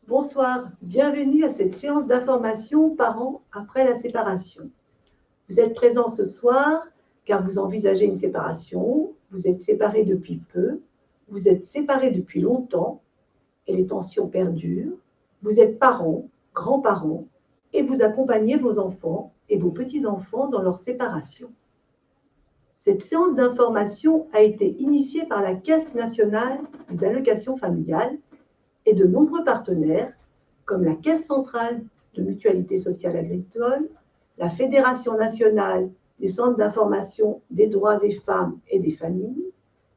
Bonsoir, bienvenue à cette séance d'information parents après la séparation. Vous êtes présents ce soir car vous envisagez une séparation, vous êtes séparés depuis peu, vous êtes séparés depuis longtemps et les tensions perdurent, vous êtes parents, grands-parents et vous accompagnez vos enfants et vos petits-enfants dans leur séparation. Cette séance d'information a été initiée par la Caisse nationale des allocations familiales et de nombreux partenaires comme la Caisse centrale de mutualité sociale agricole, la Fédération nationale des centres d'information des droits des femmes et des familles,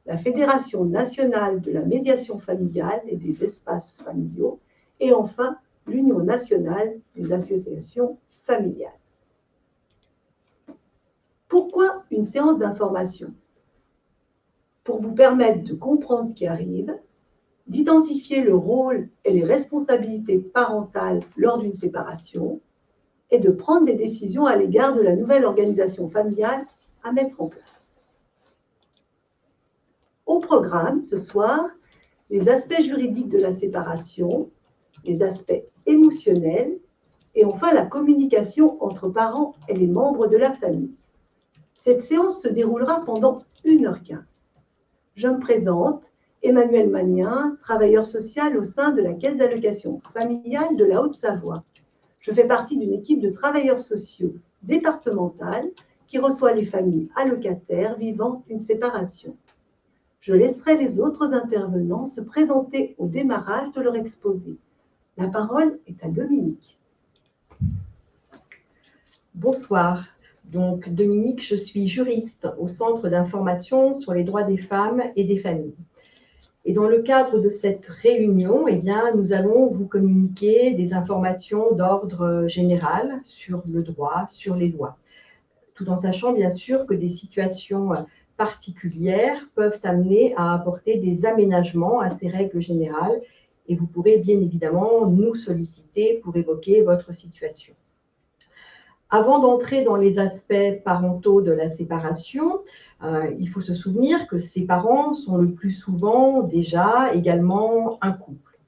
la Fédération nationale de la médiation familiale et des espaces familiaux, et enfin l'Union nationale des associations familiales. Pourquoi une séance d'information? Pour vous permettre de comprendre ce qui arrive, d'identifier le rôle et les responsabilités parentales lors d'une séparation et de prendre des décisions à l'égard de la nouvelle organisation familiale à mettre en place. Au programme, ce soir, les aspects juridiques de la séparation, les aspects émotionnels et enfin la communication entre parents et les membres de la famille. Cette séance se déroulera pendant 1h15. Je me présente, Emmanuelle Magnin, travailleur social au sein de la Caisse d'allocations familiales de la Haute-Savoie. Je fais partie d'une équipe de travailleurs sociaux départementale qui reçoit les familles allocataires vivant une séparation. Je laisserai les autres intervenants se présenter au démarrage de leur exposé. La parole est à Dominique. Bonsoir. Donc, Dominique, je suis juriste au Centre d'information sur les droits des femmes et des familles. Et dans le cadre de cette réunion, nous allons vous communiquer des informations d'ordre général sur le droit, sur les lois, tout en sachant bien sûr que des situations particulières peuvent amener à apporter des aménagements à ces règles générales et vous pourrez bien évidemment nous solliciter pour évoquer votre situation. Avant d'entrer dans les aspects parentaux de la séparation, il faut se souvenir que ces parents sont le plus souvent déjà également un couple.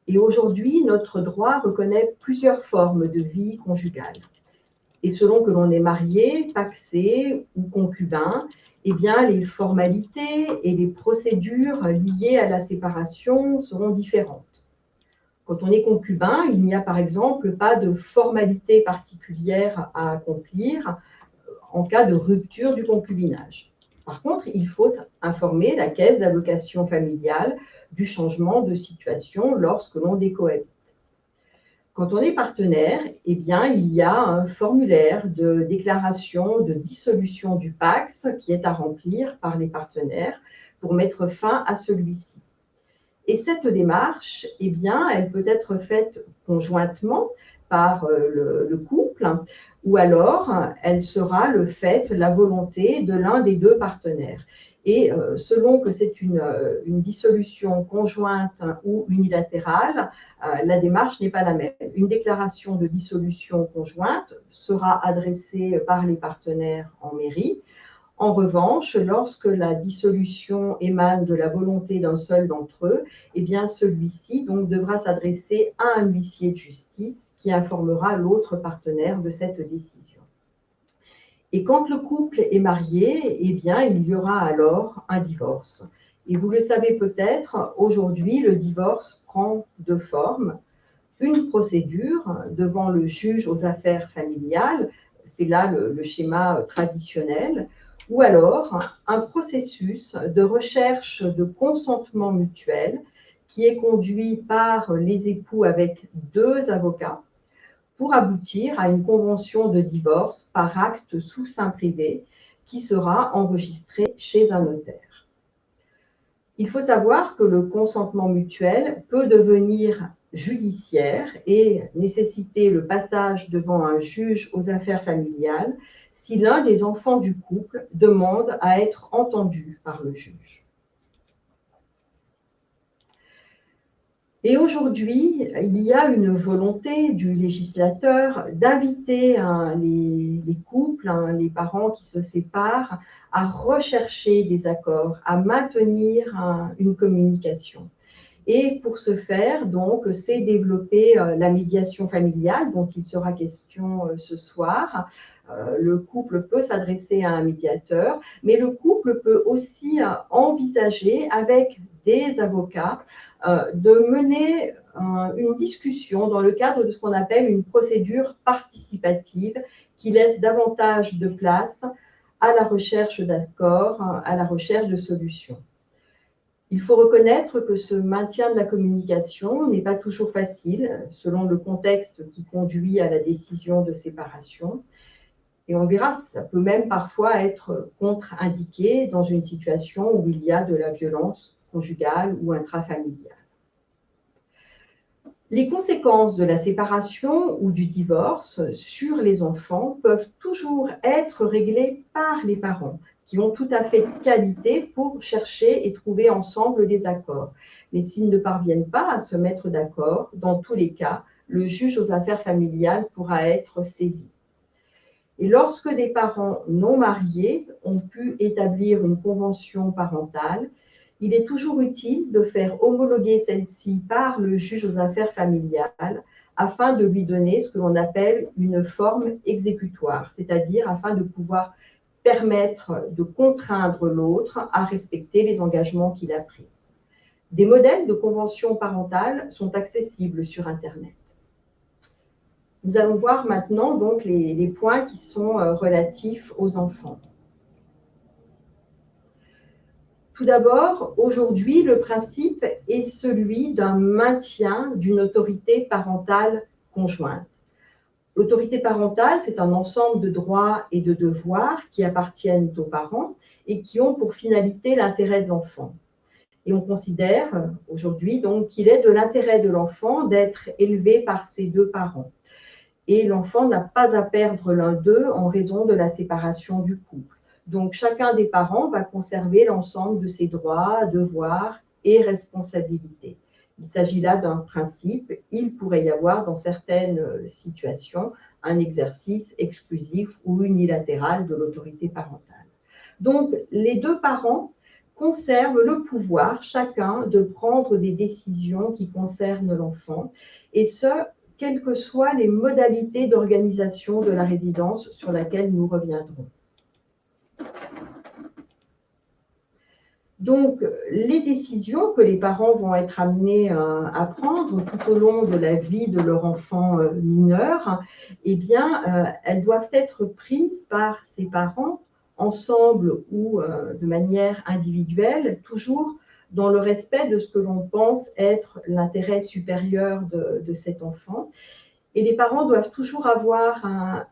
Et aujourd'hui, notre droit reconnaît plusieurs formes de vie conjugale. Et selon que l'on est marié, pacsé ou concubin, les formalités et les procédures liées à la séparation seront différentes. Quand on est concubin, il n'y a par exemple pas de formalité particulière à accomplir en cas de rupture du concubinage. Par contre, il faut informer la Caisse d'allocations familiales du changement de situation lorsque l'on décohabite. Quand on est partenaire, il y a un formulaire de déclaration de dissolution du PACS qui est à remplir par les partenaires pour mettre fin à celui-ci. Et cette démarche, elle peut être faite conjointement par le couple ou alors elle sera la volonté de l'un des deux partenaires. Et selon que c'est une dissolution conjointe ou unilatérale, la démarche n'est pas la même. Une déclaration de dissolution conjointe sera adressée par les partenaires en mairie. En revanche, lorsque la dissolution émane de la volonté d'un seul d'entre eux, celui-ci devra s'adresser à un huissier de justice qui informera l'autre partenaire de cette décision. Et quand le couple est marié, il y aura alors un divorce. Et vous le savez peut-être, aujourd'hui, le divorce prend deux formes. Une procédure devant le juge aux affaires familiales, c'est là le schéma traditionnel, ou alors un processus de recherche de consentement mutuel qui est conduit par les époux avec deux avocats pour aboutir à une convention de divorce par acte sous seing privé qui sera enregistrée chez un notaire. Il faut savoir que le consentement mutuel peut devenir judiciaire et nécessiter le passage devant un juge aux affaires familiales si l'un des enfants du couple demande à être entendu par le juge. Et aujourd'hui, il y a une volonté du législateur d'inviter les couples, les parents qui se séparent, à rechercher des accords, à maintenir une communication. Et pour ce faire, donc, c'est développer la médiation familiale dont il sera question ce soir. Le couple peut s'adresser à un médiateur, mais le couple peut aussi envisager avec des avocats de mener une discussion dans le cadre de ce qu'on appelle une procédure participative qui laisse davantage de place à la recherche d'accords, à la recherche de solutions. Il faut reconnaître que ce maintien de la communication n'est pas toujours facile selon le contexte qui conduit à la décision de séparation. Et on verra, ça peut même parfois être contre-indiqué dans une situation où il y a de la violence conjugale ou intrafamiliale. Les conséquences de la séparation ou du divorce sur les enfants peuvent toujours être réglées par les parents, qui ont tout à fait qualité pour chercher et trouver ensemble des accords. Mais s'ils ne parviennent pas à se mettre d'accord, dans tous les cas, le juge aux affaires familiales pourra être saisi. Et lorsque des parents non mariés ont pu établir une convention parentale, il est toujours utile de faire homologuer celle-ci par le juge aux affaires familiales afin de lui donner ce que l'on appelle une forme exécutoire, c'est-à-dire afin de pouvoir permettre de contraindre l'autre à respecter les engagements qu'il a pris. Des modèles de convention parentale sont accessibles sur Internet. Nous allons voir maintenant donc les points qui sont relatifs aux enfants. Tout d'abord, aujourd'hui, le principe est celui d'un maintien d'une autorité parentale conjointe. L'autorité parentale, c'est un ensemble de droits et de devoirs qui appartiennent aux parents et qui ont pour finalité l'intérêt de l'enfant. Et on considère aujourd'hui donc qu'il est de l'intérêt de l'enfant d'être élevé par ses deux parents. Et l'enfant n'a pas à perdre l'un d'eux en raison de la séparation du couple. Donc, chacun des parents va conserver l'ensemble de ses droits, devoirs et responsabilités. Il s'agit là d'un principe. Il pourrait y avoir dans certaines situations un exercice exclusif ou unilatéral de l'autorité parentale. Donc, les deux parents conservent le pouvoir, chacun, de prendre des décisions qui concernent l'enfant, et ce, quelles que soient les modalités d'organisation de la résidence sur laquelle nous reviendrons. Donc, les décisions que les parents vont être amenés à prendre tout au long de la vie de leur enfant mineur, eh bien, elles doivent être prises par ces parents, ensemble ou de manière individuelle, toujours dans le respect de ce que l'on pense être l'intérêt supérieur de cet enfant. Et les parents doivent toujours avoir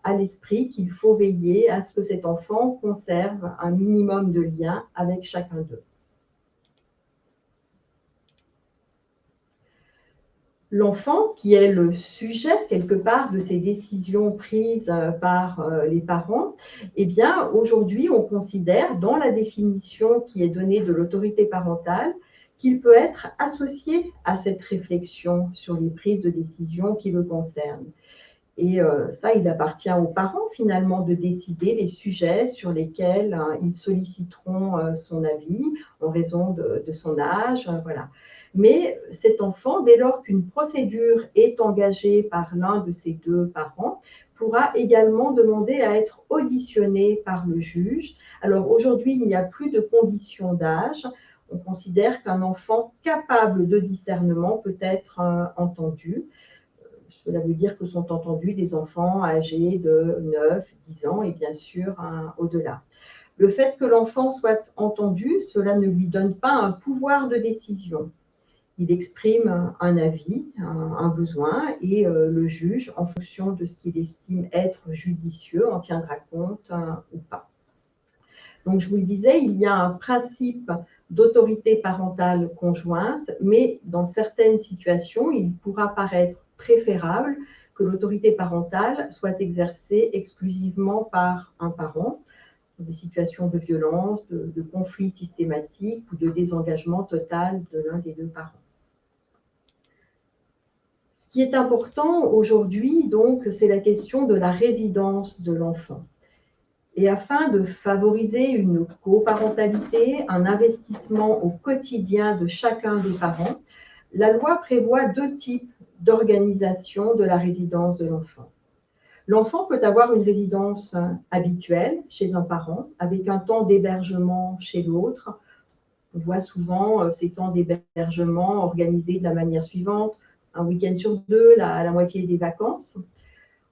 à l'esprit qu'il faut veiller à ce que cet enfant conserve un minimum de lien avec chacun d'eux. L'enfant, qui est le sujet quelque part de ces décisions prises par les parents, eh bien, aujourd'hui, on considère dans la définition qui est donnée de l'autorité parentale qu'il peut être associé à cette réflexion sur les prises de décision qui le concernent. Et ça, il appartient aux parents finalement de décider les sujets sur lesquels ils solliciteront son avis en raison de son âge, voilà. Mais cet enfant, dès lors qu'une procédure est engagée par l'un de ses deux parents, pourra également demander à être auditionné par le juge. Alors aujourd'hui, il n'y a plus de condition d'âge. On considère qu'un enfant capable de discernement peut être entendu. Cela veut dire que sont entendus des enfants âgés de 9, 10 ans et bien sûr au-delà. Le fait que l'enfant soit entendu, cela ne lui donne pas un pouvoir de décision. Il exprime un avis, un besoin, et le juge, en fonction de ce qu'il estime être judicieux, en tiendra compte ou pas. Donc, je vous le disais, il y a un principe d'autorité parentale conjointe, mais dans certaines situations, il pourra paraître préférable que l'autorité parentale soit exercée exclusivement par un parent, dans des situations de violence, de conflits systématiques ou de désengagement total de l'un des deux parents. Ce qui est important aujourd'hui, donc, c'est la question de la résidence de l'enfant. Et afin de favoriser une coparentalité, un investissement au quotidien de chacun des parents, la loi prévoit deux types d'organisation de la résidence de l'enfant. L'enfant peut avoir une résidence habituelle chez un parent, avec un temps d'hébergement chez l'autre. On voit souvent ces temps d'hébergement organisés de la manière suivante, un week-end sur deux, la moitié des vacances.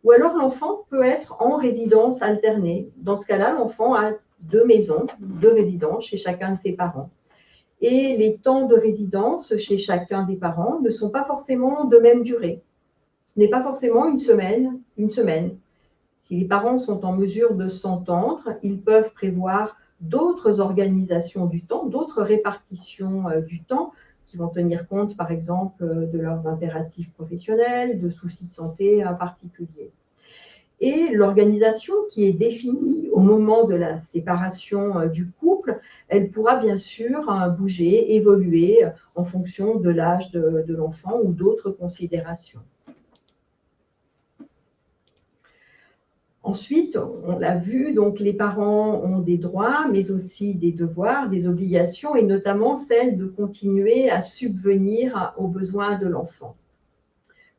Ou alors l'enfant peut être en résidence alternée. Dans ce cas-là, l'enfant a deux maisons, deux résidences chez chacun de ses parents. Et les temps de résidence chez chacun des parents ne sont pas forcément de même durée. Ce n'est pas forcément une semaine. Si les parents sont en mesure de s'entendre, ils peuvent prévoir d'autres organisations du temps, d'autres répartitions du temps qui vont tenir compte, par exemple, de leurs impératifs professionnels, de soucis de santé particuliers. Et l'organisation qui est définie au moment de la séparation du couple, elle pourra bien sûr bouger, évoluer en fonction de l'âge de l'enfant ou d'autres considérations. Ensuite, on l'a vu, donc les parents ont des droits, mais aussi des devoirs, des obligations, et notamment celle de continuer à subvenir aux besoins de l'enfant.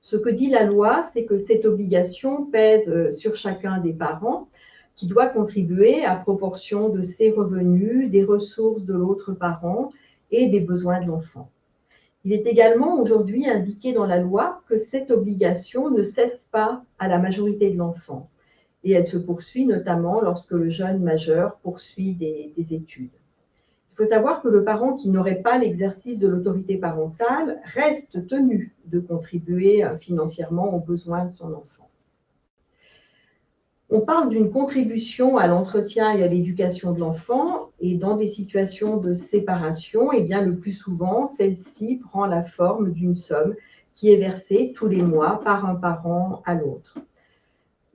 Ce que dit la loi, c'est que cette obligation pèse sur chacun des parents, qui doit contribuer à proportion de ses revenus, des ressources de l'autre parent et des besoins de l'enfant. Il est également aujourd'hui indiqué dans la loi que cette obligation ne cesse pas à la majorité de l'enfant. Et elle se poursuit notamment lorsque le jeune majeur poursuit des études. Il faut savoir que le parent qui n'aurait pas l'exercice de l'autorité parentale reste tenu de contribuer financièrement aux besoins de son enfant. On parle d'une contribution à l'entretien et à l'éducation de l'enfant, et dans des situations de séparation, eh bien, le plus souvent, celle-ci prend la forme d'une somme qui est versée tous les mois par un parent à l'autre.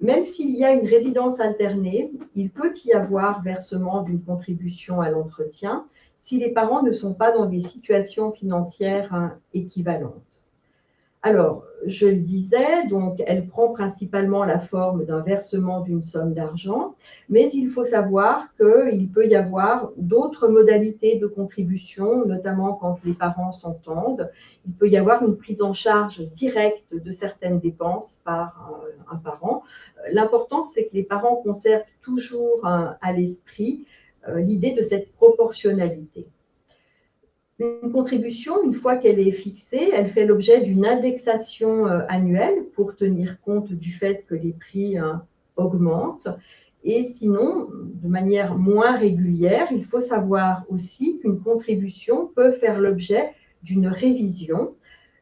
Même s'il y a une résidence alternée, il peut y avoir versement d'une contribution à l'entretien si les parents ne sont pas dans des situations financières équivalentes. Alors, je le disais, donc elle prend principalement la forme d'un versement d'une somme d'argent, mais il faut savoir qu'il peut y avoir d'autres modalités de contribution, notamment quand les parents s'entendent. Il peut y avoir une prise en charge directe de certaines dépenses par un parent. L'important, c'est que les parents conservent toujours à l'esprit l'idée de cette proportionnalité. Une contribution, une fois qu'elle est fixée, elle fait l'objet d'une indexation annuelle pour tenir compte du fait que les prix augmentent. Et sinon, de manière moins régulière, il faut savoir aussi qu'une contribution peut faire l'objet d'une révision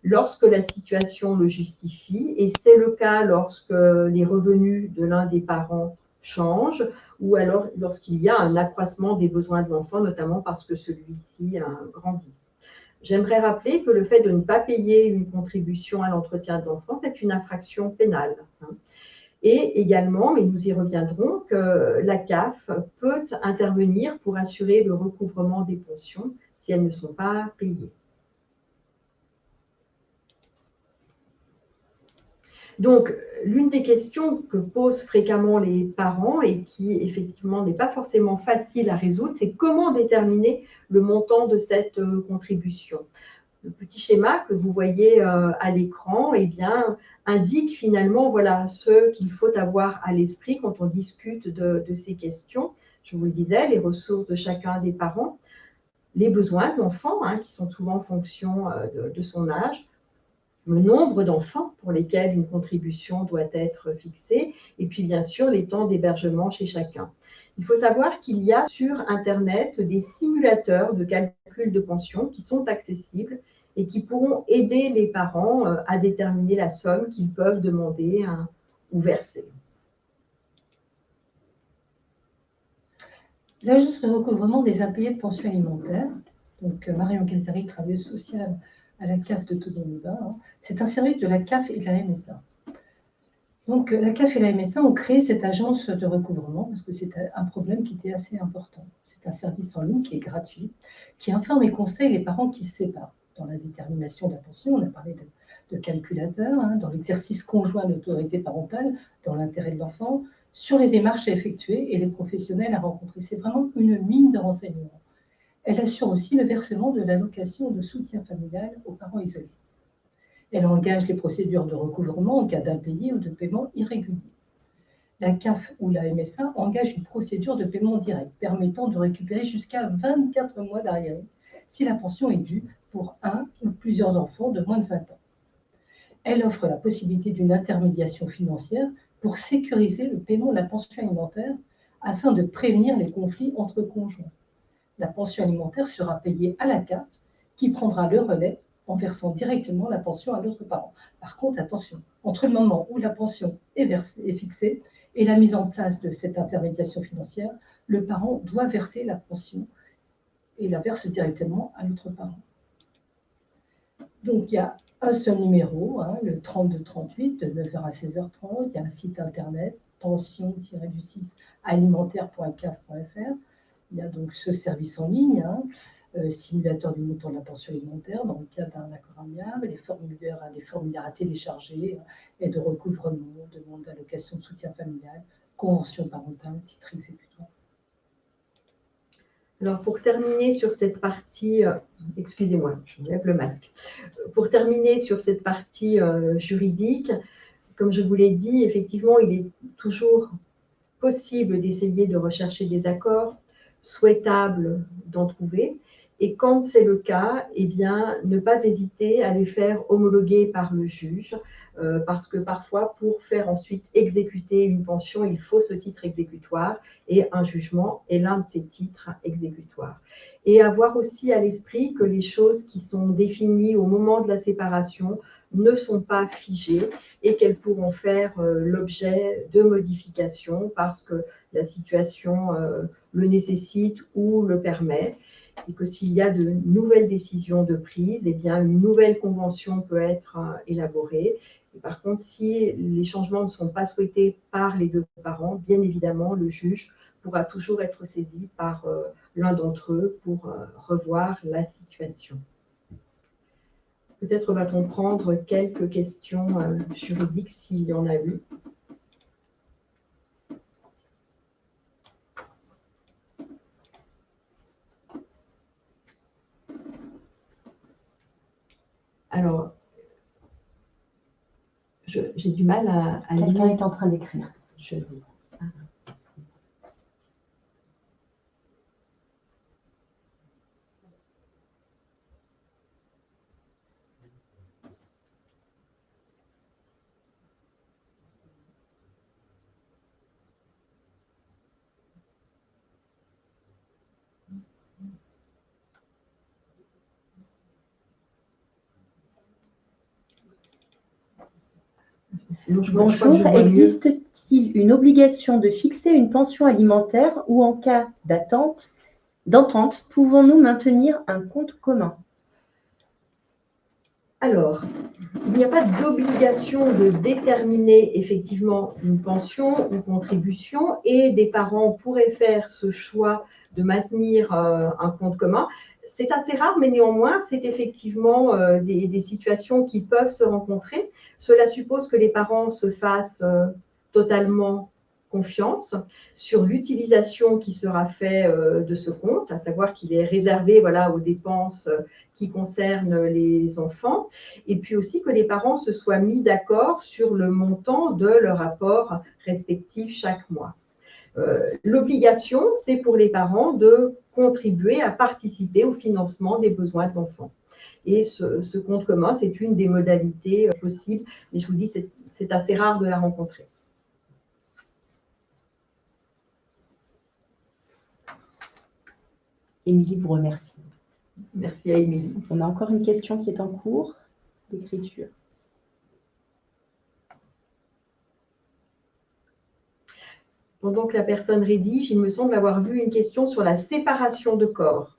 lorsque la situation le justifie. Et c'est le cas lorsque les revenus de l'un des parents changent, ou alors lorsqu'il y a un accroissement des besoins de l'enfant, notamment parce que celui-ci grandit. J'aimerais rappeler que le fait de ne pas payer une contribution à l'entretien de l'enfant, c'est une infraction pénale. Et également, mais nous y reviendrons, que la CAF peut intervenir pour assurer le recouvrement des pensions si elles ne sont pas payées. Donc, l'une des questions que posent fréquemment les parents et qui, effectivement, n'est pas forcément facile à résoudre, c'est comment déterminer le montant de cette contribution. Le petit schéma que vous voyez à l'écran, eh bien, indique finalement voilà, ce qu'il faut avoir à l'esprit quand on discute de ces questions. Je vous le disais, les ressources de chacun des parents, les besoins de l'enfant, qui sont souvent en fonction de son âge, le nombre d'enfants pour lesquels une contribution doit être fixée, et puis bien sûr les temps d'hébergement chez chacun. Il faut savoir qu'il y a sur Internet des simulateurs de calcul de pension qui sont accessibles et qui pourront aider les parents à déterminer la somme qu'ils peuvent demander ou verser. L'agence de recouvrement des impayés de pension alimentaire, donc Marion Casari, travailleuse sociale à la CAF de Todoniba, c'est un service de la CAF et de la MSA. Donc la CAF et la MSA ont créé cette agence de recouvrement parce que c'est un problème qui était assez important. C'est un service en ligne qui est gratuit, qui informe et conseille les parents qui se séparent dans la détermination de la pension. On a parlé de calculateur, dans l'exercice conjoint d'autorité parentale, dans l'intérêt de l'enfant, sur les démarches à effectuer et les professionnels à rencontrer. C'est vraiment une mine de renseignements. Elle assure aussi le versement de l'allocation de soutien familial aux parents isolés. Elle engage les procédures de recouvrement en cas d'impayé ou de paiement irrégulier. La CAF ou la MSA engage une procédure de paiement direct permettant de récupérer jusqu'à 24 mois d'arriéré si la pension est due pour un ou plusieurs enfants de moins de 20 ans. Elle offre la possibilité d'une intermédiation financière pour sécuriser le paiement de la pension alimentaire afin de prévenir les conflits entre conjoints. La pension alimentaire sera payée à la CAF qui prendra le relais en versant directement la pension à l'autre parent. Par contre, attention, entre le moment où la pension est fixée et la mise en place de cette intermédiation financière, le parent doit verser la pension et la verse directement à l'autre parent. Donc, il y a un seul numéro, le 3238, de 9h à 16h30. Il y a un site internet, pension-du6 alimentaire.caf.fr. Il y a donc ce service en ligne, simulateur du montant de la pension alimentaire dans le cadre d'un accord amiable, les formulaires à télécharger et de recouvrement, demande d'allocation de soutien familial, convention parentale, titre exécutoire. Alors, pour terminer sur cette partie, excusez-moi, je me lève le masque. Pour terminer sur cette partie juridique, comme je vous l'ai dit, effectivement, il est toujours possible d'essayer de rechercher des accords, souhaitable d'en trouver. Et quand c'est le cas, eh bien, ne pas hésiter à les faire homologuer par le juge, parce que parfois, pour faire ensuite exécuter une pension, il faut ce titre exécutoire et un jugement est l'un de ces titres exécutoires. Et avoir aussi à l'esprit que les choses qui sont définies au moment de la séparation ne sont pas figées et qu'elles pourront faire l'objet de modifications parce que la situation le nécessite ou le permet. Et que s'il y a de nouvelles décisions de prise, eh bien, une nouvelle convention peut être élaborée. Et par contre, si les changements ne sont pas souhaités par les deux parents, bien évidemment, le juge pourra toujours être saisi par l'un d'entre eux pour revoir la situation. Peut-être va-t-on prendre quelques questions juridiques s'il y en a eu. Alors, j'ai du mal à Quelqu'un est en train d'écrire. Je lis. Bonjour, existe-t-il une obligation de fixer une pension alimentaire ou en cas d'entente, pouvons-nous maintenir un compte commun? Alors, il n'y a pas d'obligation de déterminer effectivement une pension ou contribution et des parents pourraient faire ce choix de maintenir un compte commun. C'est assez rare, mais néanmoins, c'est effectivement des situations qui peuvent se rencontrer. Cela suppose que les parents se fassent totalement confiance sur l'utilisation qui sera faite de ce compte, à savoir qu'il est réservé aux dépenses qui concernent les enfants, et puis aussi que les parents se soient mis d'accord sur le montant de leur apport respectif chaque mois. L'obligation, c'est pour les parents de contribuer à participer au financement des besoins de l'enfant. Et ce compte commun, c'est une des modalités possibles, mais je vous dis, c'est assez rare de la rencontrer. Émilie vous remercie. Merci à Émilie. On a encore une question qui est en cours d'écriture. Pendant que la personne rédige, il me semble avoir vu une question sur la séparation de corps.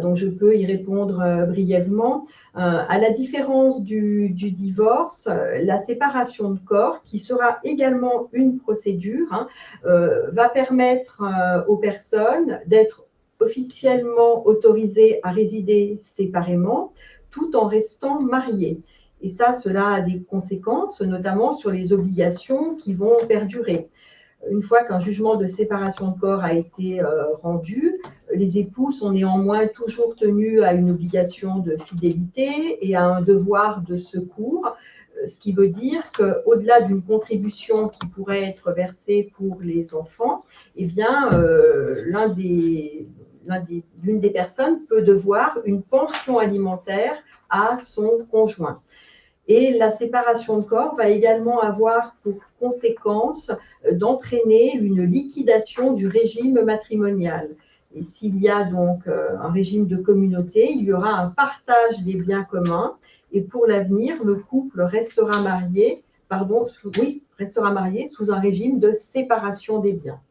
Donc, je peux y répondre brièvement. À la différence du divorce, la séparation de corps, qui sera également une procédure, va permettre aux personnes d'être officiellement autorisées à résider séparément, tout en restant mariées. Et ça, cela a des conséquences, notamment sur les obligations qui vont perdurer. Une fois qu'un jugement de séparation de corps a été rendu, les époux sont néanmoins toujours tenus à une obligation de fidélité et à un devoir de secours, ce qui veut dire qu'au-delà d'une contribution qui pourrait être versée pour les enfants, eh bien, l'une des personnes peut devoir une pension alimentaire à son conjoint. Et la séparation de corps va également avoir pour conséquence d'entraîner une liquidation du régime matrimonial. Et s'il y a donc un régime de communauté, il y aura un partage des biens communs. Et pour l'avenir, le couple restera marié sous un régime de séparation des biens.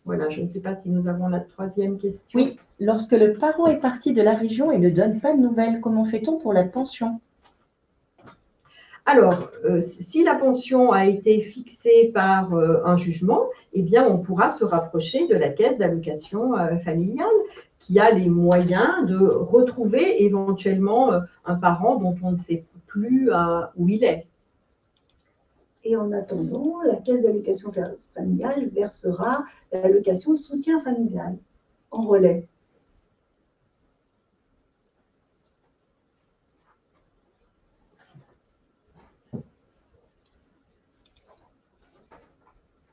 Voilà, je ne sais pas si nous avons la troisième question. Oui, lorsque le parent est parti de la région et ne donne pas de nouvelles, comment fait-on pour la pension? Alors, si la pension a été fixée par un jugement, eh bien, on pourra se rapprocher de la caisse d'allocation familiale qui a les moyens de retrouver éventuellement un parent dont on ne sait plus où il est. Et en attendant, la caisse d'allocation familiale versera l'allocation de soutien familial en relais.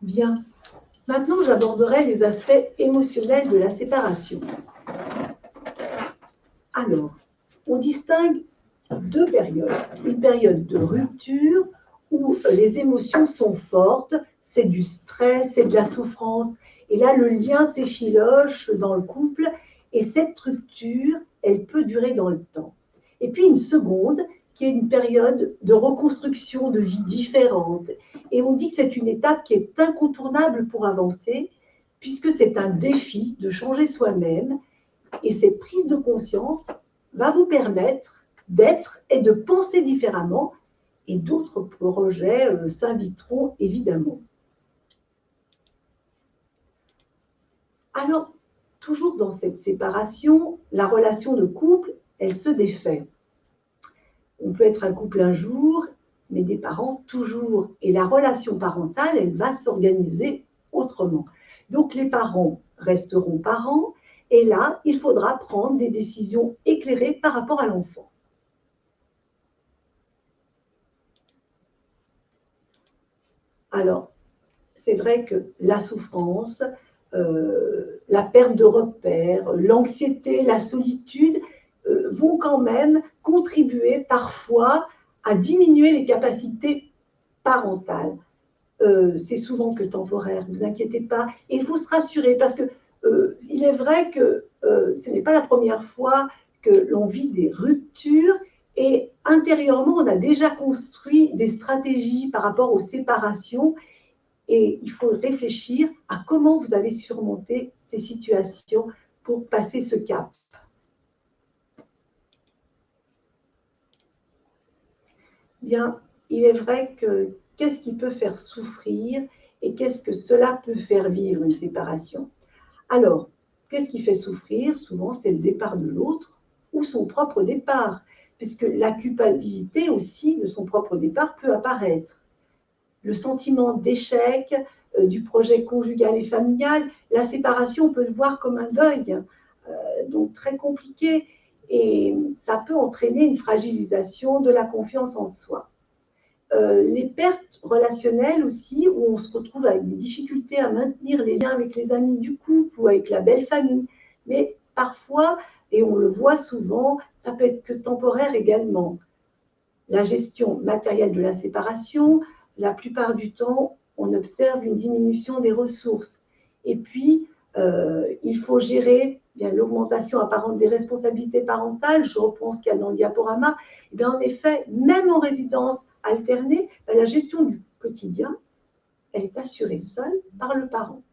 Bien. Maintenant, j'aborderai les aspects émotionnels de la séparation. Alors, on distingue deux périodes. Une période de rupture où les émotions sont fortes, c'est du stress, c'est de la souffrance. Et là, le lien s'effiloche dans le couple et cette rupture, elle peut durer dans le temps. Et puis une seconde, qui est une période de reconstruction de vie différente. Et on dit que c'est une étape qui est incontournable pour avancer, puisque c'est un défi de changer soi-même. Et cette prise de conscience va vous permettre d'être et de penser différemment, et d'autres projets s'inviteront évidemment. Alors, toujours dans cette séparation, la relation de couple, elle se défait. On peut être un couple un jour, mais des parents toujours. Et la relation parentale, elle va s'organiser autrement. Donc, les parents resteront parents, et là, il faudra prendre des décisions éclairées par rapport à l'enfant. Alors, c'est vrai que la souffrance, la perte de repères, l'anxiété, la solitude vont quand même contribuer parfois à diminuer les capacités parentales. C'est souvent que temporaire, ne vous inquiétez pas. Et il faut se rassurer parce que il est vrai que ce n'est pas la première fois que l'on vit des ruptures et intérieurement, on a déjà construit des stratégies par rapport aux séparations et il faut réfléchir à comment vous allez surmonter ces situations pour passer ce cap. Bien, il est vrai que qu'est-ce qui peut faire souffrir et qu'est-ce que cela peut faire vivre une séparation? Alors, qu'est-ce qui fait souffrir? Souvent, c'est le départ de l'autre ou son propre départ, puisque la culpabilité aussi de son propre départ peut apparaître. Le sentiment d'échec du projet conjugal et familial, la séparation, on peut le voir comme un deuil, donc très compliqué, et ça peut entraîner une fragilisation de la confiance en soi. Les pertes relationnelles aussi, où on se retrouve avec des difficultés à maintenir les liens avec les amis du couple ou avec la belle famille. Mais parfois, et on le voit souvent, ça peut être que temporaire également. La gestion matérielle de la séparation, la plupart du temps, on observe une diminution des ressources. Et puis, il faut gérer l'augmentation apparente des responsabilités parentales. Je reprends ce qu'il y a dans le diaporama. Et bien, en effet, même en résidence alternée, la gestion du quotidien, elle est assurée seule par le parent.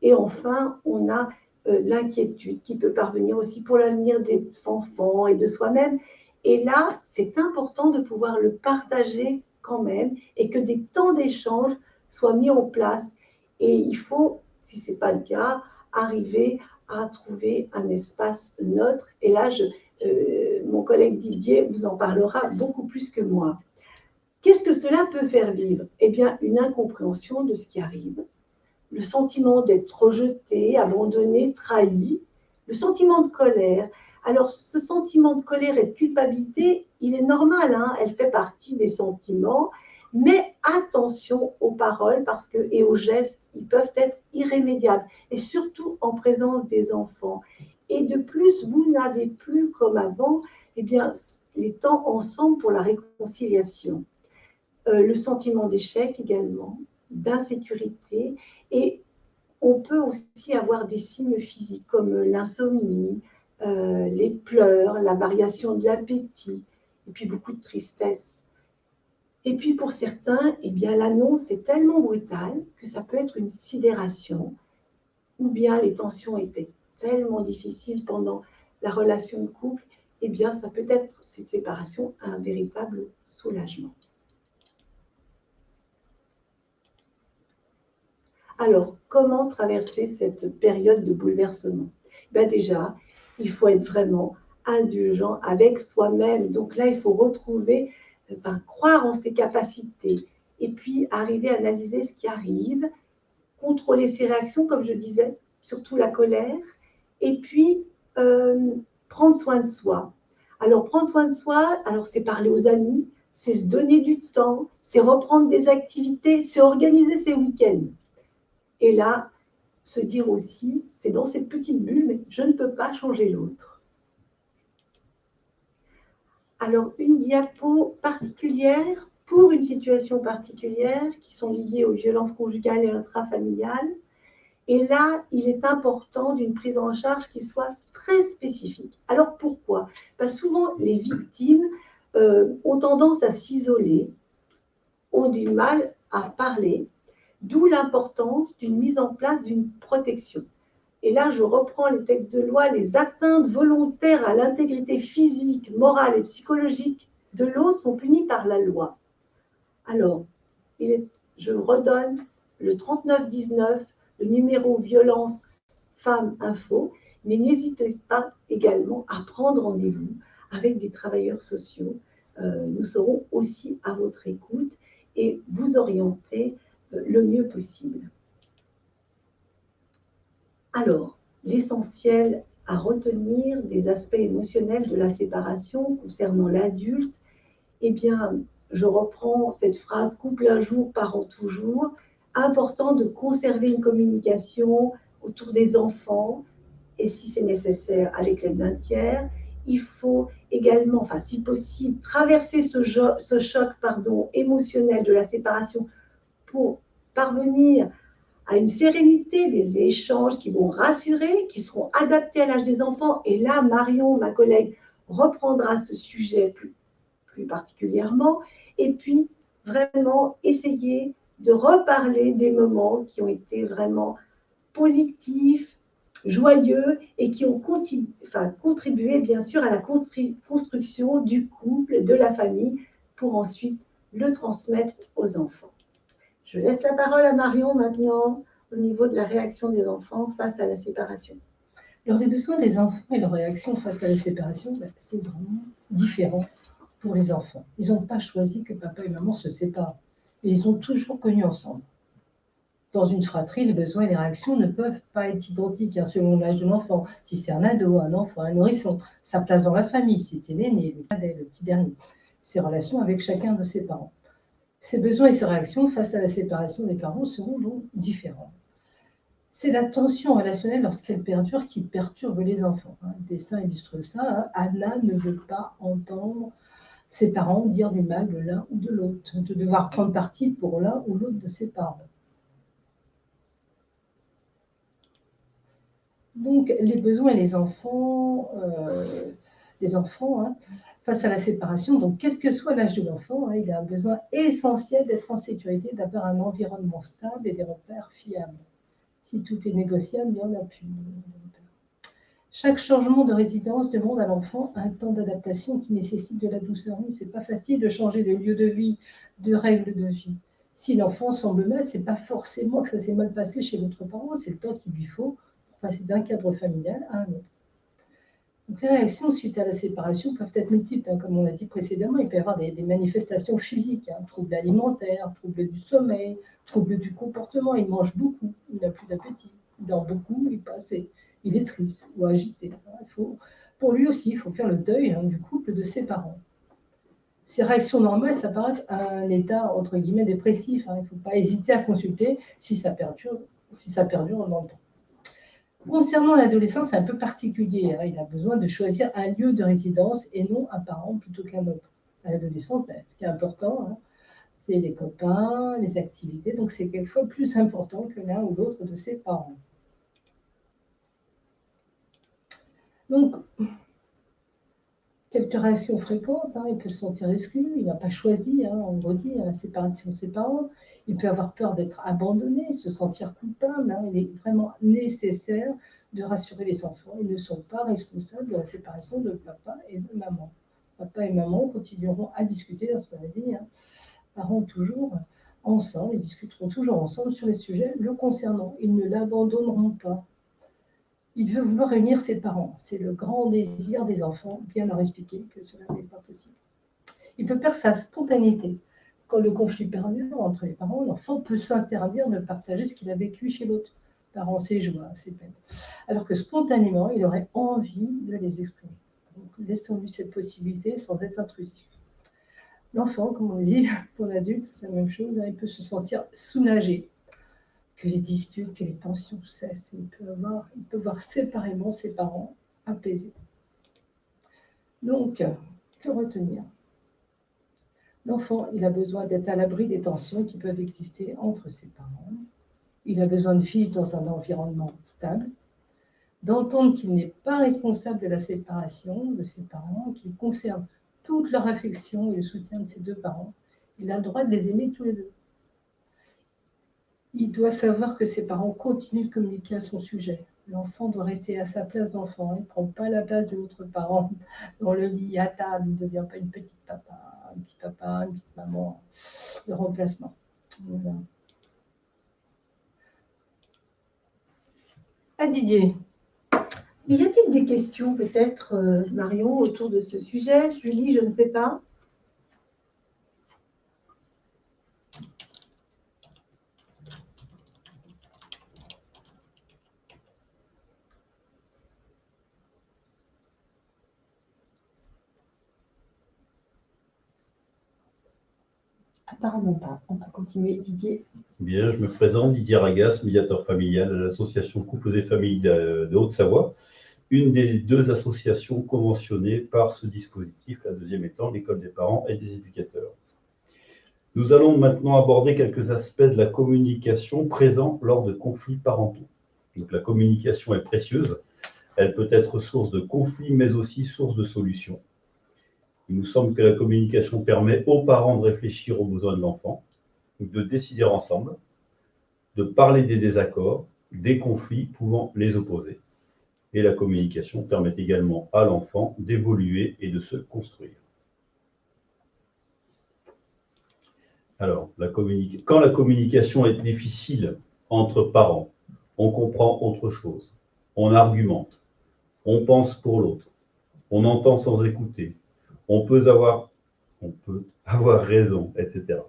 Et enfin, on a l'inquiétude qui peut parvenir aussi pour l'avenir des enfants et de soi-même. Et là, c'est important de pouvoir le partager quand même et que des temps d'échange soient mis en place. Et il faut, si ce n'est pas le cas, arriver à trouver un espace neutre. Et là, mon collègue Didier vous en parlera beaucoup plus que moi. Qu'est-ce que cela peut faire vivre? Eh bien, une incompréhension de ce qui arrive, le sentiment d'être rejeté, abandonné, trahi, le sentiment de colère. Alors, ce sentiment de colère et de culpabilité, il est normal, hein, elle fait partie des sentiments, mais attention aux paroles et aux gestes, ils peuvent être irrémédiables, et surtout en présence des enfants. Et de plus, vous n'avez plus, comme avant, eh bien, les temps ensemble pour la réconciliation. Le sentiment d'échec également, d'insécurité, et on peut aussi avoir des signes physiques comme l'insomnie, les pleurs, la variation de l'appétit, et puis beaucoup de tristesse. Et puis pour certains, eh bien, l'annonce est tellement brutale que ça peut être une sidération, ou bien les tensions étaient tellement difficiles pendant la relation de couple, eh bien, ça peut être, cette séparation, un véritable soulagement. Alors, comment traverser cette période de bouleversement? Ben déjà, il faut être vraiment indulgent avec soi-même. Donc là, il faut retrouver, croire en ses capacités et puis arriver à analyser ce qui arrive, contrôler ses réactions, comme je disais, surtout la colère, et puis prendre soin de soi. Alors, prendre soin de soi, alors c'est parler aux amis, c'est se donner du temps, c'est reprendre des activités, c'est organiser ses week-ends. Et là, se dire aussi, c'est dans cette petite bulle, mais je ne peux pas changer l'autre. Alors, une diapo particulière pour une situation particulière qui sont liées aux violences conjugales et intrafamiliales. Et là, il est important d'une prise en charge qui soit très spécifique. Alors, pourquoi? Parce que souvent, les victimes ont tendance à s'isoler, ont du mal à parler, d'où l'importance d'une mise en place d'une protection. Et là, je reprends les textes de loi, les atteintes volontaires à l'intégrité physique, morale et psychologique de l'autre sont punies par la loi. Alors, je redonne le 3919, le numéro violence femmes info, mais n'hésitez pas également à prendre rendez-vous avec des travailleurs sociaux. Nous serons aussi à votre écoute et vous orienter le mieux possible. Alors, l'essentiel à retenir des aspects émotionnels de la séparation concernant l'adulte, eh bien, je reprends cette phrase « couple un jour, parent toujours ». Important de conserver une communication autour des enfants et si c'est nécessaire avec l'aide d'un tiers. Il faut également, si possible, traverser ce choc émotionnel de la séparation pour parvenir à une sérénité, des échanges qui vont rassurer, qui seront adaptés à l'âge des enfants. Et là, Marion, ma collègue, reprendra ce sujet plus particulièrement. Et puis, vraiment essayer de reparler des moments qui ont été vraiment positifs, joyeux et qui ont contribué, bien sûr, à la construction du couple, de la famille, pour ensuite le transmettre aux enfants. Je laisse la parole à Marion maintenant au niveau de la réaction des enfants face à la séparation. Alors, les besoins des enfants et leur réaction face à la séparation, c'est vraiment différent pour les enfants. Ils n'ont pas choisi que papa et maman se séparent. Et ils ont toujours connu ensemble. Dans une fratrie, les besoins et les réactions ne peuvent pas être identiques selon l'âge de l'enfant. Si c'est un ado, un enfant, un nourrisson, sa place dans la famille, si c'est l'aîné, le cadet, le petit dernier, ses relations avec chacun de ses parents. Ses besoins et ses réactions face à la séparation des parents seront donc différents. C'est la tension relationnelle lorsqu'elle perdure qui perturbe les enfants. Le dessin illustre ça. Anna ne veut pas entendre ses parents dire du mal de l'un ou de l'autre, de devoir prendre parti pour l'un ou l'autre de ses parents. Donc, les besoins et les enfants, face à la séparation, donc quel que soit l'âge de l'enfant, il a un besoin essentiel d'être en sécurité, d'avoir un environnement stable et des repères fiables. Si tout est négociable, il n'y en a plus. Chaque changement de résidence demande à l'enfant un temps d'adaptation qui nécessite de la douceur. Mais ce n'est pas facile de changer de lieu de vie, de règles de vie. Si l'enfant semble mal, ce n'est pas forcément que ça s'est mal passé chez l'autre parent, c'est le temps qu'il lui faut pour passer d'un cadre familial à un autre. Donc, les réactions suite à la séparation peuvent être multiples, hein, comme on l'a dit précédemment. Il peut y avoir des manifestations physiques, hein, troubles alimentaires, troubles du sommeil, troubles du comportement. Il mange beaucoup, il n'a plus d'appétit, il dort beaucoup, il est triste ou agité. Pour lui aussi, il faut faire le deuil, hein, du couple de ses parents. Ces réactions normales s'apparentent à un état entre guillemets dépressif, hein. Il ne faut pas hésiter à consulter si ça perdure dans le temps. Concernant l'adolescence, c'est un peu particulier, hein. Il a besoin de choisir un lieu de résidence et non un parent plutôt qu'un autre. À l'adolescence, ce qui est important, hein, c'est les copains, les activités. Donc, c'est quelquefois plus important que l'un ou l'autre de ses parents. Donc, quelques réactions fréquentes, hein, il peut se sentir exclu, il n'a pas choisi, hein, on redit, la séparation de ses parents. Il peut avoir peur d'être abandonné, se sentir coupable, hein. Il est vraiment nécessaire de rassurer les enfants. Ils ne sont pas responsables de la séparation de papa et de maman. Papa et maman continueront à discuter dans ce qu'on a dit, hein. Parents toujours ensemble, ils discuteront toujours ensemble sur les sujets le concernant. Ils ne l'abandonneront pas. Il veut vouloir réunir ses parents. C'est le grand désir des enfants, bien leur expliquer que cela n'est pas possible. Il peut perdre sa spontanéité. Quand le conflit perdure entre les parents, l'enfant peut s'interdire de partager ce qu'il a vécu chez l'autre, parents ses joies, ses peines, alors que spontanément, il aurait envie de les exprimer. Donc, laissons-lui cette possibilité sans être intrusif. L'enfant, comme on dit, pour l'adulte, c'est la même chose, hein, il peut se sentir soulagé, que les disputes, que les tensions cessent. Il peut voir séparément ses parents apaisés. Donc, que retenir ? L'enfant, il a besoin d'être à l'abri des tensions qui peuvent exister entre ses parents. Il a besoin de vivre dans un environnement stable, d'entendre qu'il n'est pas responsable de la séparation de ses parents, qu'il conserve toute leur affection et le soutien de ses deux parents. Il a le droit de les aimer tous les deux. Il doit savoir que ses parents continuent de communiquer à son sujet. L'enfant doit rester à sa place d'enfant. Il ne prend pas la place de l'autre parent dans le lit, à table. Il ne devient pas une petite papa, un petit papa, une petite maman de remplacement. Voilà. À Didier. Y a-t-il des questions peut-être, Marion, autour de ce sujet? Julie, je ne sais pas. Apparemment pas. On va continuer. Didier. Bien, je me présente, Didier Ragas, médiateur familial à l'association Couples et Familles de Haute-Savoie, une des deux associations conventionnées par ce dispositif, la deuxième étant l'École des parents et des éducateurs. Nous allons maintenant aborder quelques aspects de la communication présents lors de conflits parentaux. Donc, la communication est précieuse, elle peut être source de conflits, mais aussi source de solutions. Il nous semble que la communication permet aux parents de réfléchir aux besoins de l'enfant, de décider ensemble, de parler des désaccords, des conflits pouvant les opposer. Et la communication permet également à l'enfant d'évoluer et de se construire. Alors, quand la communication est difficile entre parents, on comprend autre chose, on argumente, on pense pour l'autre, on entend sans écouter, on peut avoir raison, etc.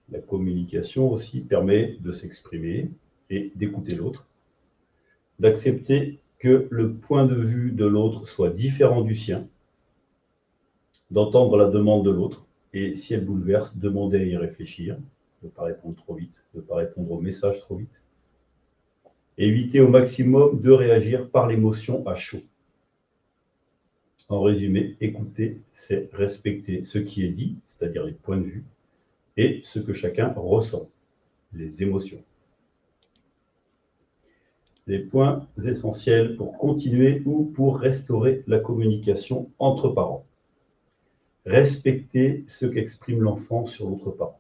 La communication aussi permet de s'exprimer et d'écouter l'autre, d'accepter que le point de vue de l'autre soit différent du sien, d'entendre la demande de l'autre et, si elle bouleverse, demander à y réfléchir, de ne pas répondre trop vite, de ne pas répondre au message trop vite. Éviter au maximum de réagir par l'émotion à chaud. En résumé, écouter, c'est respecter ce qui est dit, c'est-à-dire les points de vue, et ce que chacun ressent, les émotions. Les points essentiels pour continuer ou pour restaurer la communication entre parents. Respecter ce qu'exprime l'enfant sur l'autre parent,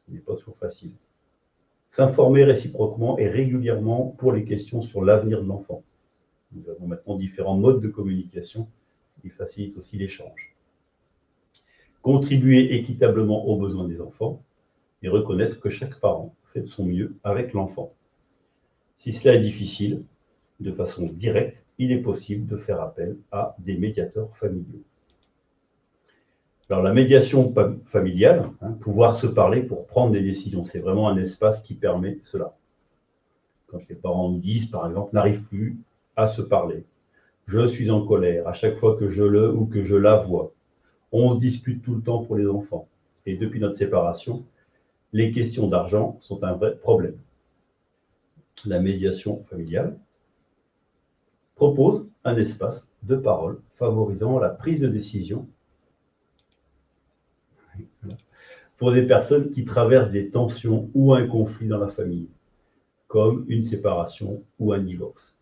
ce qui n'est pas toujours facile. S'informer réciproquement et régulièrement pour les questions sur l'avenir de l'enfant. Nous avons maintenant différents modes de communication qui facilitent aussi l'échange. Contribuer équitablement aux besoins des enfants et reconnaître que chaque parent fait de son mieux avec l'enfant. Si cela est difficile, de façon directe, il est possible de faire appel à des médiateurs familiaux. Alors la médiation familiale, pouvoir se parler pour prendre des décisions, c'est vraiment un espace qui permet cela. Quand les parents nous disent, par exemple, n'arrivent plus à se parler, je suis en colère à chaque fois que je le ou que je la vois, on se dispute tout le temps pour les enfants, et depuis notre séparation, les questions d'argent sont un vrai problème. La médiation familiale propose un espace de parole favorisant la prise de décision pour des personnes qui traversent des tensions ou un conflit dans la famille, comme une séparation ou un divorce.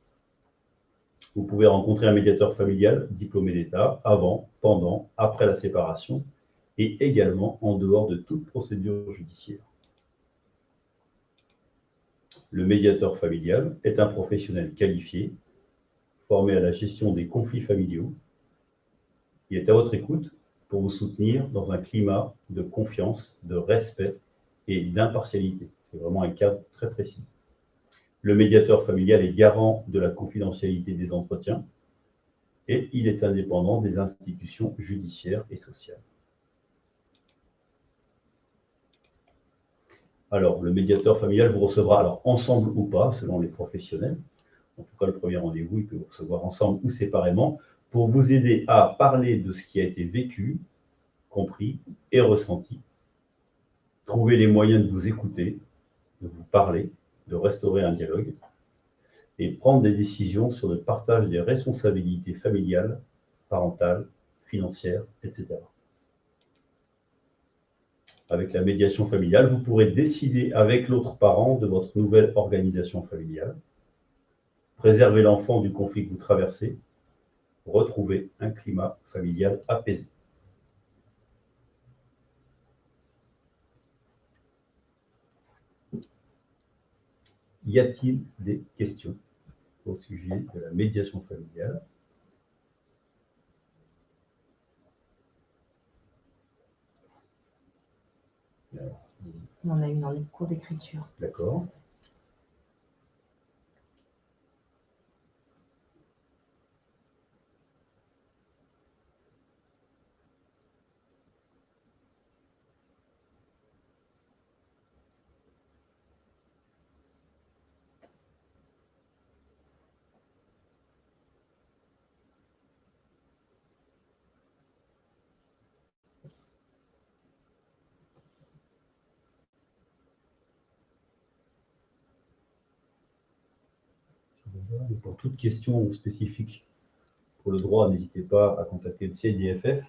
Vous pouvez rencontrer un médiateur familial diplômé d'État avant, pendant, après la séparation et également en dehors de toute procédure judiciaire. Le médiateur familial est un professionnel qualifié, formé à la gestion des conflits familiaux. Il est à votre écoute pour vous soutenir dans un climat de confiance, de respect et d'impartialité. C'est vraiment un cadre très précis. Le médiateur familial est garant de la confidentialité des entretiens et il est indépendant des institutions judiciaires et sociales. Alors, le médiateur familial vous recevra alors ensemble ou pas, selon les professionnels. En tout cas, le premier rendez-vous, il peut vous recevoir ensemble ou séparément pour vous aider à parler de ce qui a été vécu, compris et ressenti. Trouver les moyens de vous écouter, de vous parler, de restaurer un dialogue et prendre des décisions sur le partage des responsabilités familiales, parentales, financières, etc. Avec la médiation familiale, vous pourrez décider avec l'autre parent de votre nouvelle organisation familiale, préserver l'enfant du conflit que vous traversez, retrouver un climat familial apaisé. Y a-t-il des questions au sujet de la médiation familiale? On a eu dans les cours d'écriture. D'accord. Et pour toute question spécifique pour le droit, n'hésitez pas à contacter le CIDFF.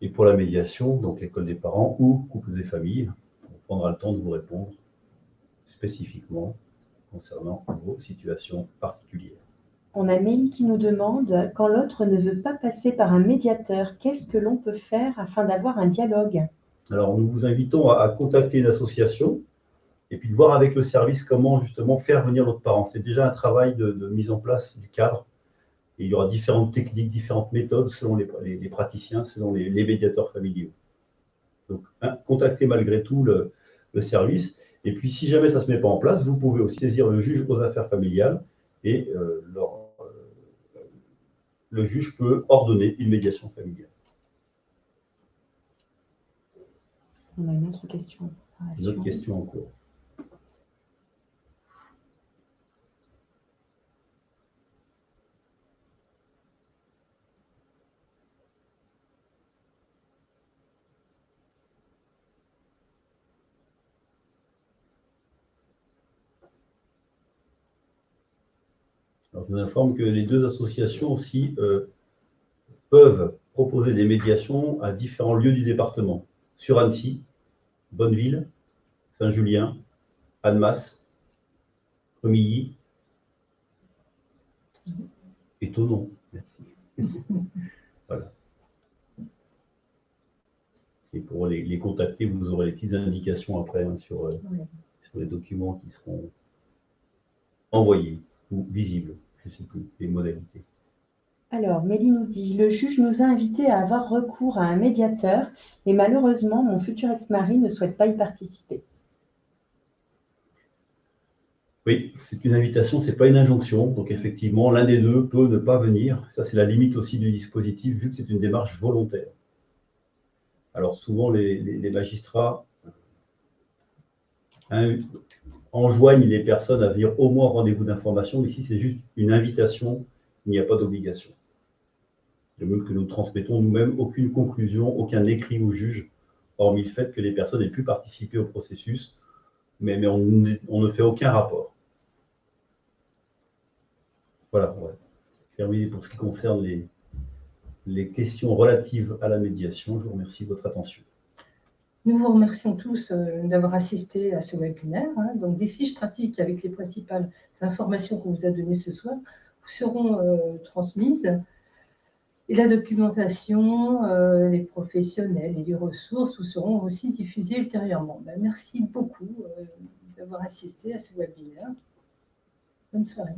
Et pour la médiation, donc l'école des parents ou couples et familles, on prendra le temps de vous répondre spécifiquement concernant vos situations particulières. On a Mélie qui nous demande, quand l'autre ne veut pas passer par un médiateur, qu'est-ce que l'on peut faire afin d'avoir un dialogue? Alors, nous vous invitons à contacter une association et puis de voir avec le service comment justement faire venir l'autre parent. C'est déjà un travail de mise en place du cadre. Et il y aura différentes techniques, différentes méthodes selon les praticiens, selon les médiateurs familiaux. Donc, contactez malgré tout le service. Et puis, si jamais ça ne se met pas en place, vous pouvez aussi saisir le juge aux affaires familiales et le juge peut ordonner une médiation familiale. On a une autre question. Une autre question en cours. Alors, je vous informe que les deux associations aussi peuvent proposer des médiations à différents lieux du département. Sur Annecy, Bonneville, Saint-Julien, Annemasse, Remilly et Thonon. Merci. Voilà. Et pour les contacter, vous aurez les petites indications après sur les documents qui seront envoyés ou visibles. Je ne sais plus les modalités. Alors, Mélie nous dit, le juge nous a invités à avoir recours à un médiateur et malheureusement, mon futur ex-mari ne souhaite pas y participer. Oui, c'est une invitation, ce n'est pas une injonction. Donc effectivement, l'un des deux peut ne pas venir. Ça, c'est la limite aussi du dispositif, vu que c'est une démarche volontaire. Alors souvent, les magistrats enjoignent les personnes à venir au moins au rendez-vous d'information, mais ici, c'est juste une invitation, il n'y a pas d'obligation. De même que nous transmettons nous-mêmes aucune conclusion, aucun écrit au juge, hormis le fait que les personnes aient pu participer au processus, mais on ne fait aucun rapport. Voilà, on va terminer pour ce qui concerne les questions relatives à la médiation. Je vous remercie de votre attention. Nous vous remercions tous d'avoir assisté à ce webinaire. Donc, des fiches pratiques avec les principales informations qu'on vous a données ce soir vous seront transmises. Et la documentation, les professionnels et les ressources vous seront aussi diffusées ultérieurement. Merci beaucoup d'avoir assisté à ce webinaire. Bonne soirée.